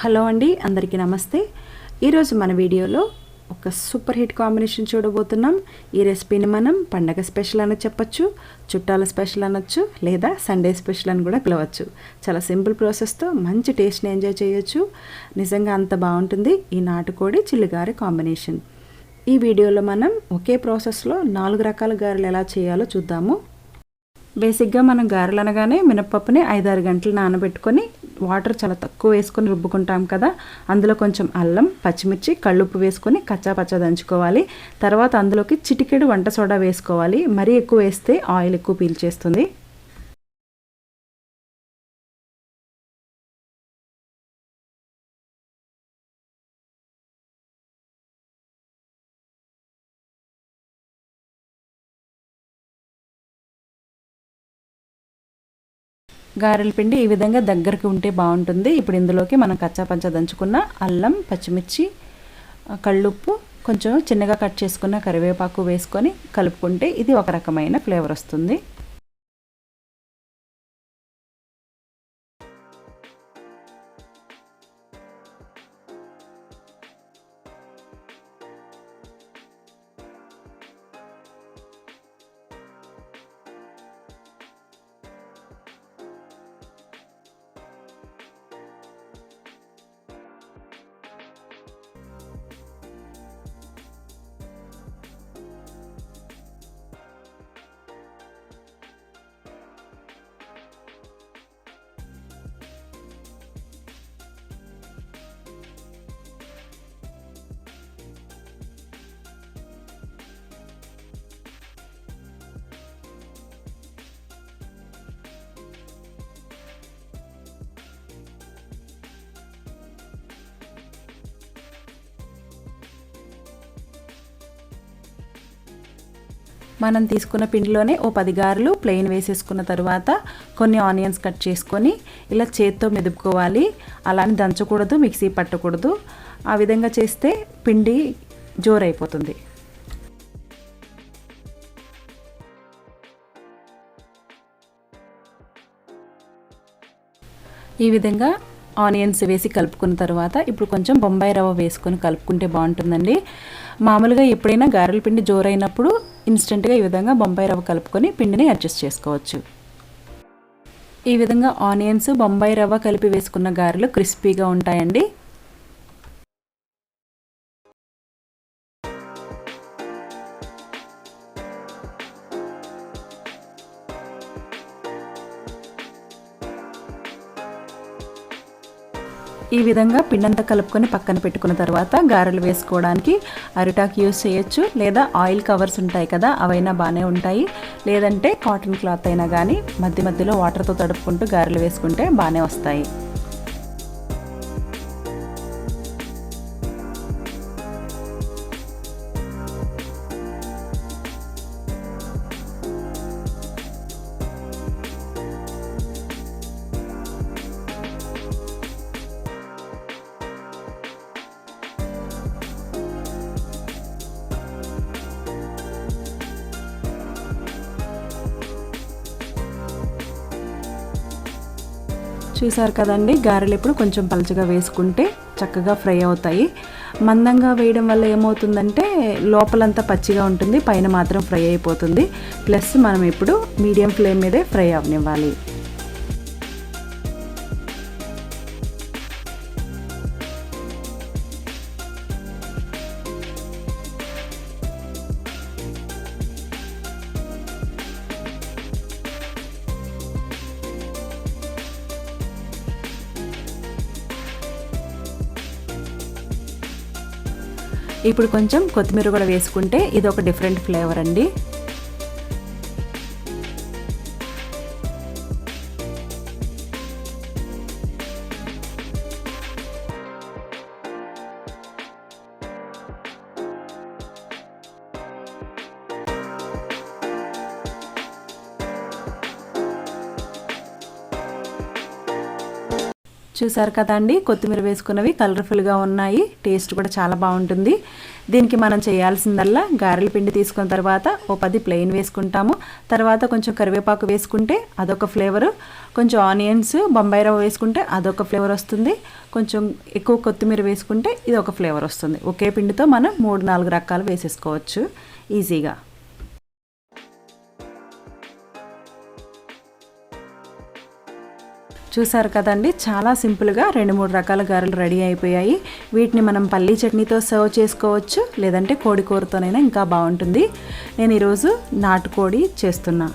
Hello అండి, అందరికీ నమస్తే. ఈరోజు మన వీడియోలో ఒక సూపర్ హిట్ కాంబినేషన్ చూడబోతున్నాం. ఈ రెసిపీని మనం పండగ స్పెషల్ అని చెప్పొచ్చు, చుట్టాల స్పెషల్ అనొచ్చు, లేదా సండే స్పెషల్ అని కూడా పిలవచ్చు. చాలా సింపుల్ ప్రాసెస్తో మంచి టేస్ట్ని ఎంజాయ్ చేయొచ్చు. నిజంగా అంత బాగుంటుంది ఈ నాటుకోడి చిల్లిగారె కాంబినేషన్. ఈ వీడియోలో మనం ఒకే ప్రాసెస్లో 4 రకాల గారెలు ఎలా చేయాలో చూద్దాము. బేసిక్గా మనం గారెలు అనగానే మినపప్పుని 5-6 గంటలు నానబెట్టుకొని వాటర్ చాలా తక్కువ వేసుకొని రుబ్బుకుంటాం కదా. అందులో కొంచెం అల్లం, పచ్చిమిర్చి, కళ్ళుప్పు వేసుకొని కచ్చాపచ్చా దంచుకోవాలి. తర్వాత అందులోకి చిటికెడు వంట సోడా వేసుకోవాలి. మరీ ఎక్కువ వేస్తే ఆయిల్ ఎక్కువ పీల్చేస్తుంది. గారెల పిండి ఈ విధంగా దగ్గరికి ఉంటే బాగుంటుంది. ఇప్పుడు ఇందులోకి మనం కచ్చాపచ్చా దంచుకున్న అల్లం, పచ్చిమిర్చి, కళ్ళుప్పు, కొంచెం చిన్నగా కట్ చేసుకున్న కరివేపాకు వేసుకొని కలుపుకుంటే ఇది ఒక రకమైన ఫ్లేవర్ వస్తుంది. మనం తీసుకున్న పిండిలోనే ఓ 10 గారెలు ప్లెయిన్ వేసేసుకున్న తర్వాత కొన్ని ఆనియన్స్ కట్ చేసుకొని ఇలా చేత్తో మెదుపుకోవాలి. అలానే దంచకూడదు, మిక్సీ పట్టకూడదు. ఆ విధంగా చేస్తే పిండి జోరైపోతుంది. ఈ విధంగా ఆనియన్స్ వేసి కలుపుకున్న తర్వాత ఇప్పుడు కొంచెం బొంబాయి రవ్వ వేసుకొని కలుపుకుంటే బాగుంటుందండి. మామూలుగా ఎప్పుడైనా గారెల పిండి జోరైనప్పుడు ఇన్స్టెంట్గా ఈ విధంగా బొంబాయి రవ్వ కలుపుకొని పిండిని అడ్జస్ట్ చేసుకోవచ్చు. ఈ విధంగా ఆనియన్స్, బొంబాయి రవ్వ కలిపి వేసుకున్న గారెలు క్రిస్పీగా ఉంటాయండి. ఈ విధంగా పిండంతా కలుపుకొని పక్కన పెట్టుకున్న తర్వాత గారెలు వేసుకోవడానికి అరిటాకు యూస్ చేయొచ్చు, లేదా ఆయిల్ కవర్స్ ఉంటాయి కదా, అవైనా బాగానే ఉంటాయి. లేదంటే కాటన్ క్లాత్ అయినా కానీ మధ్య మధ్యలో వాటర్తో తడుపుకుంటూ గారెలు వేసుకుంటే బాగానే వస్తాయి. చూసారు కదండి, గారెలు ఇప్పుడు కొంచెం పలుచగా వేసుకుంటే చక్కగా ఫ్రై అవుతాయి. మందంగా వేయడం వల్ల ఏమవుతుందంటే లోపలంతా పచ్చిగా ఉంటుంది, పైన మాత్రం ఫ్రై అయిపోతుంది. ప్లస్ మనం ఇప్పుడు మీడియం ఫ్లేమ్ మీదే ఫ్రై అవనివ్వాలి. ఇప్పుడు కొంచెం కొత్తిమీర కూడా వేసుకుంటే ఇది ఒక డిఫరెంట్ ఫ్లేవర్ అండి. చూసారు కదండి, కొత్తిమీర వేసుకున్నవి కలర్ఫుల్గా ఉన్నాయి. టేస్ట్ కూడా చాలా బాగుంటుంది. దీనికి మనం చేయాల్సిందల్లా గారెల పిండి తీసుకున్న తర్వాత ఓ 10 ప్లెయిన్ వేసుకుంటాము. తర్వాత కొంచెం కరివేపాకు వేసుకుంటే అదొక ఫ్లేవరు, కొంచెం ఆనియన్స్ బొంబాయి రవ్వ వేసుకుంటే అదొక ఫ్లేవర్ వస్తుంది, కొంచెం ఎక్కువ కొత్తిమీర వేసుకుంటే ఇది ఒక ఫ్లేవర్ వస్తుంది. ఒకే పిండితో మనం 3-4 రకాలు వేసేసుకోవచ్చు ఈజీగా. చూసారు కదండి, చాలా సింపుల్గా 2-3 రకాల గారెలు రెడీ అయిపోయాయి. వీటిని మనం పల్లీ చట్నీతో సర్వ్ చేసుకోవచ్చు, లేదంటే కోడి కూరతోనైనా ఇంకా బాగుంటుంది. నేను ఈరోజు నాటుకోడి చేస్తున్నా.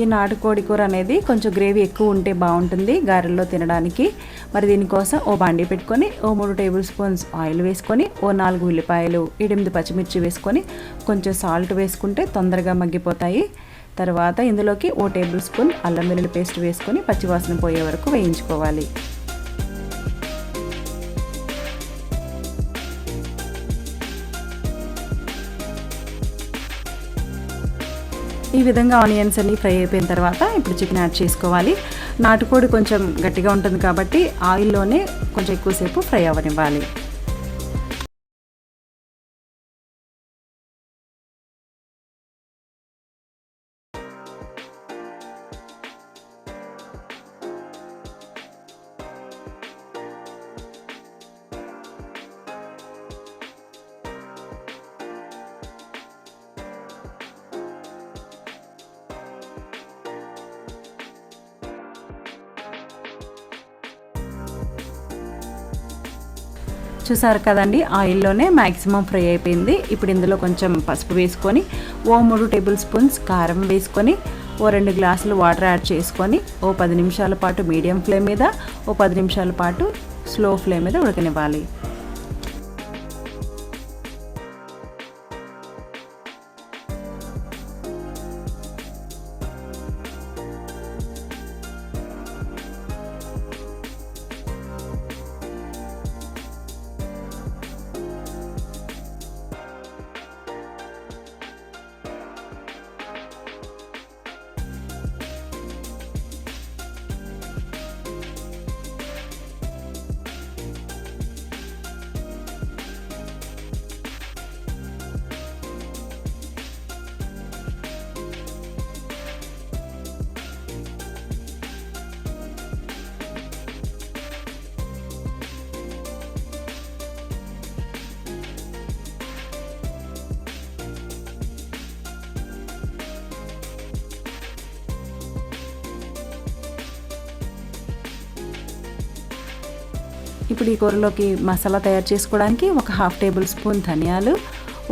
ఈ నాటుకోడి కూర అనేది కొంచెం గ్రేవీ ఎక్కువ ఉంటే బాగుంటుంది గారెల్లో తినడానికి. మరి దీనికోసం ఓ బాండీ పెట్టుకొని ఓ 3 టేబుల్ స్పూన్స్ ఆయిల్ వేసుకొని ఓ 4 ఉల్లిపాయలు 8 పచ్చిమిర్చి వేసుకొని కొంచెం సాల్ట్ వేసుకుంటే తొందరగా మగ్గిపోతాయి. తర్వాత ఇందులోకి ఓ టేబుల్ స్పూన్ అల్లం వెల్లుల్లి పేస్ట్ వేసుకొని పచ్చివాసన పోయే వరకు వేయించుకోవాలి. ఈ విధంగా ఆనియన్స్ అన్ని ఫ్రై అయిపోయిన తర్వాత ఇప్పుడు చికెన్ యాడ్ చేసుకోవాలి. నాటుకోడి కొంచెం గట్టిగా ఉంటుంది కాబట్టి ఆయిల్లోనే కొంచెం ఎక్కువసేపు ఫ్రై అవ్వనివ్వాలి. చూసారు కదండి, ఆయిల్లోనే మ్యాక్సిమం ఫ్రై అయిపోయింది. ఇప్పుడు ఇందులో కొంచెం పసుపు వేసుకొని ఓ 3 టేబుల్ స్పూన్స్ కారం వేసుకొని ఓ 2 గ్లాసులు వాటర్ యాడ్ చేసుకొని ఓ 10 నిమిషాల పాటు మీడియం ఫ్లేమ్ మీద ఓ 10 నిమిషాల పాటు స్లో ఫ్లేమ్ మీద ఉడకనివ్వాలి. ఇప్పుడు ఈ కూరలోకి మసాలా తయారు చేసుకోవడానికి ఒక 1/2 టేబుల్ స్పూన్ ధనియాలు,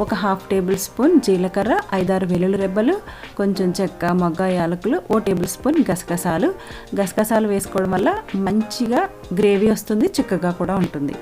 ఒక 1/2 టేబుల్ స్పూన్ జీలకర్ర, 5-6 వెల్లుల్లి రెబ్బలు, కొంచెం చెక్క, మొగ్గ, యాలకులు, ఓ టేబుల్ స్పూన్ గసగసాలు వేసుకోవడం వల్ల మంచిగా గ్రేవీ వస్తుంది, చిక్కగా కూడా ఉంటుంది.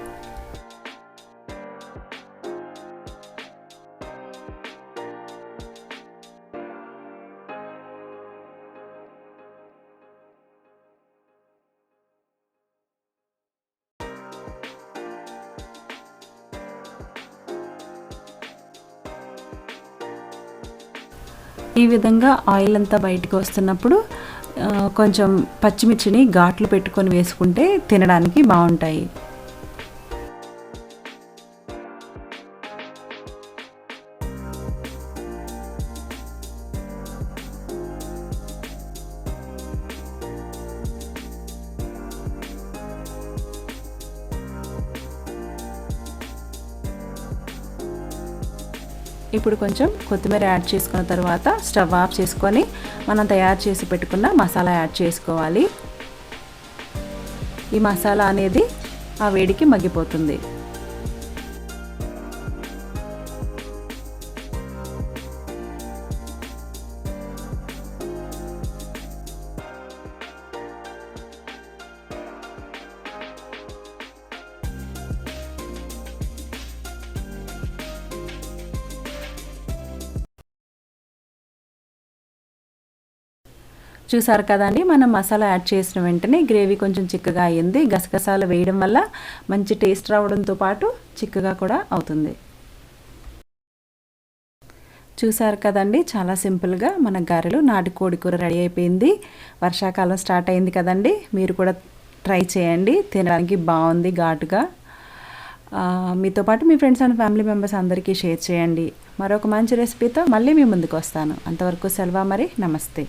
ఈ విధంగా ఆయిల్ అంతా బయటకు వస్తున్నప్పుడు కొంచెం పచ్చిమిర్చిని ఘాట్లు పెట్టుకొని వేసుకుంటే తినడానికి బాగుంటాయి. ఇప్పుడు కొంచెం కొత్తిమీర యాడ్ చేసుకున్న తర్వాత స్టవ్ ఆఫ్ చేసుకొని మనం తయారు చేసి పెట్టుకున్న మసాలా యాడ్ చేసుకోవాలి. ఈ మసాలా అనేది ఆ వేడికి మగ్గిపోతుంది. చూసారు కదండి, మనం మసాలా యాడ్ చేసిన వెంటనే గ్రేవీ కొంచెం చిక్కగా అయ్యింది. గసగసాలు వేయడం వల్ల మంచి టేస్ట్ రావడంతో పాటు చిక్కగా కూడా అవుతుంది. చూసారు కదండి, చాలా సింపుల్గా మన గారెలు నాటుకోడి కూర రెడీ అయిపోయింది. వర్షాకాలం స్టార్ట్ అయింది కదండి, మీరు కూడా ట్రై చేయండి. తినడానికి బాగుంది ఘాటుగా. మీతో పాటు మీ ఫ్రెండ్స్ అండ్ ఫ్యామిలీ మెంబర్స్ అందరికీ షేర్ చేయండి. మరొక మంచి రెసిపీతో మళ్ళీ మీ ముందుకు వస్తాను. అంతవరకు సెలవు మరి. నమస్తే.